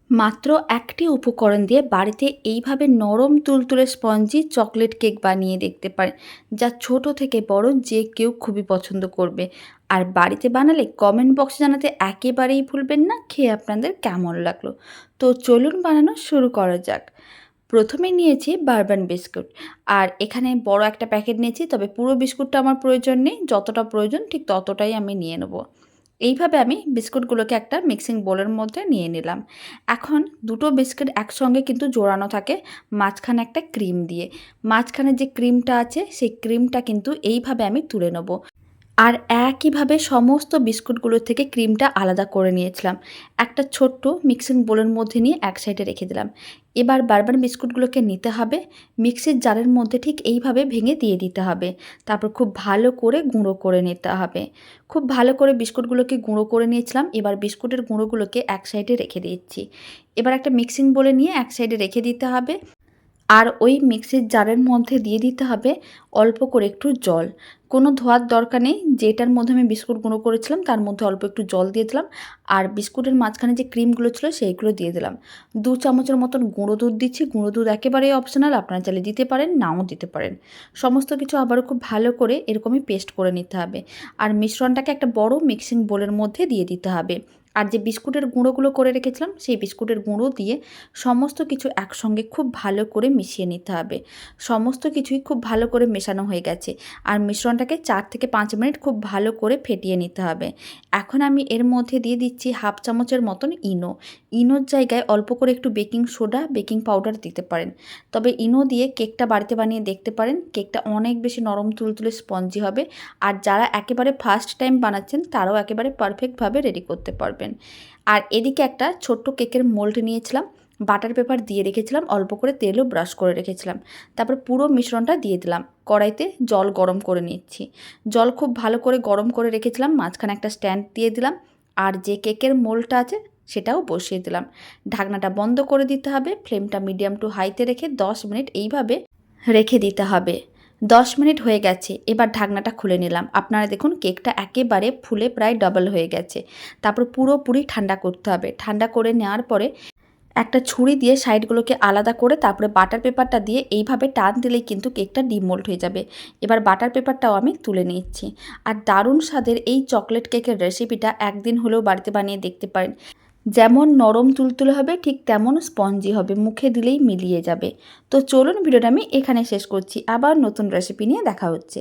মাত্র একটি উপকরণ দিয়ে বাড়িতে এইভাবে নরম তুলতুলে স্পঞ্জি চকলেট কেক বানিয়ে দেখতে পারেন, যা ছোট থেকে বড় যে কেউ খুবই পছন্দ করবে। আর বাড়িতে বানালে কমেন্ট বক্সে জানাতে একেবারেই ভুলবেন না খেয়ে আপনাদের কেমন লাগলো। তো চলুন বানানো শুরু করা যাক। প্রথমে নিয়েছি বারবান বিস্কুট, আর এখানে বড় একটা প্যাকেট নিয়েছি, তবে পুরো বিস্কুটটা আমার প্রয়োজন নেই, যতটা প্রয়োজন ঠিক ততটাই আমি নিয়ে নেব। এইভাবে আমি বিস্কুটগুলোকে একটা মিক্সিং বোলের মধ্যে নিয়ে নিলাম। এখন দুটো বিস্কুট একসঙ্গে কিন্তু জোড়ানো থাকে মাঝখানে একটা ক্রিম দিয়ে। মাঝখানে যে ক্রিমটা আছে সেই ক্রিমটা কিন্তু এইভাবে আমি তুলে নেব। আর একইভাবে সমস্ত বিস্কুটগুলোর থেকে ক্রিমটা আলাদা করে নিয়েছিলাম। একটা ছোট্ট মিক্সিং বোলের মধ্যে নিয়ে এক সাইডে রেখে দিলাম। এবার বারবার বিস্কুটগুলোকে নিতে হবে, মিক্সির জারের মধ্যে ঠিক এইভাবে ভেঙে দিয়ে দিতে হবে। তারপর খুব ভালো করে গুঁড়ো করে নিতে হবে। খুব ভালো করে বিস্কুটগুলোকে গুঁড়ো করে নিয়েছিলাম। এবার বিস্কুটের গুঁড়োগুলোকে এক সাইডে রেখে দিচ্ছি। এবার একটা মিক্সিং বোলে নিয়ে এক সাইডে রেখে দিতে হবে। আর ওই মিক্সির জারের মধ্যে দিয়ে দিতে হবে অল্প করে একটু জল। কোনো ধোয়ার দরকার নেই, যেটার মধ্যে আমি বিস্কুট গুঁড়ো করেছিলাম তার মধ্যে অল্প একটু জল দিয়ে দিলাম। আর বিস্কুটের মাঝখানে যে ক্রিমগুলো ছিল সেইগুলো দিয়ে দিলাম। 2 চামচের মতন গুঁড়ো দুধ দিচ্ছি। গুঁড়ো দুধ একেবারেই অপশনাল, আপনারা চাইলে দিতে পারেন, নাও দিতে পারেন। সমস্ত কিছু আবারও খুব ভালো করে এরকমই পেস্ট করে নিতে হবে। আর মিশ্রণটাকে একটা বড় মিক্সিং বোলের মধ্যে দিয়ে দিতে হবে। আর যে বিস্কুটের গুঁড়োগুলো করে রেখেছিলাম সেই বিস্কুটের গুঁড়ো দিয়ে সমস্ত কিছু একসঙ্গে খুব ভালো করে মিশিয়ে নিতে হবে। সমস্ত কিছুই খুব ভালো করে মেশানো হয়ে গেছে। আর মিশ্রণটাকে 4 থেকে 5 মিনিট খুব ভালো করে ফেটিয়ে নিতে হবে। এখন আমি এর মধ্যে দিয়ে দিচ্ছি হাফ চামচের মতন ইনো। ইনোর জায়গায় অল্প করে একটু বেকিং সোডা, বেকিং পাউডার দিতে পারেন। তবে ইনো দিয়ে কেকটা বাড়িতে বানিয়ে দেখতে পারেন। কেকটা অনেক বেশি নরম তুলতুলে স্পঞ্জি হবে। আর যারা একেবারে ফার্স্ট টাইম বানাচ্ছেন তারাও একেবারে পারফেক্টভাবে রেডি করতে পারবেন। আর এদিকে একটা ছোট্ট কেকের মোল্ড নিয়েছিলাম। বাটার পেপার দিয়ে রেখেছিলাম, অল্প করে তেলও ব্রাশ করে রেখেছিলাম। তারপর পুরো মিশ্রণটা দিয়ে দিলাম। কড়াইতে জল গরম করে নিচ্ছি। জল খুব ভালো করে গরম করে রেখেছিলাম, মাঝখানে একটা স্ট্যান্ড দিয়ে দিলাম। আর যে কেকের মোল্ডটা আছে সেটাও বসিয়ে দিলাম। ঢাকনাটা বন্ধ করে দিতে হবে। ফ্লেমটা মিডিয়াম টু হাইতে রেখে 10 মিনিট এইভাবে রেখে দিতে হবে। 10 মিনিট হয়ে গেছে, এবার ঢাকনাটা খুলে নিলাম। আপনারা দেখুন কেকটা একেবারে ফুলে প্রায় ডাবল হয়ে গেছে। তারপর পুরোপুরি ঠান্ডা করতে হবে। ঠান্ডা করে নেওয়ার পরে একটা ছুরি দিয়ে সাইডগুলোকে আলাদা করে তারপরে বাটার পেপারটা দিয়ে এইভাবে টান দিলেই কিন্তু কেকটা ডিমোল্ড হয়ে যাবে। এবার বাটার পেপারটাও আমি তুলে নিচ্ছি। আর দারুণ স্বাদের এই চকলেট কেকের রেসিপিটা একদিন হলেও বাড়িতে বানিয়ে দেখতে পারেন। যেমন নরম তুলতুলে হবে ঠিক তেমন স্পঞ্জি হবে, মুখে দিলেই মিলিয়ে যাবে। তো চলুন ভিডিওটা আমি এখানে শেষ করছি। আবার নতুন রেসিপি নিয়ে দেখা হচ্ছে।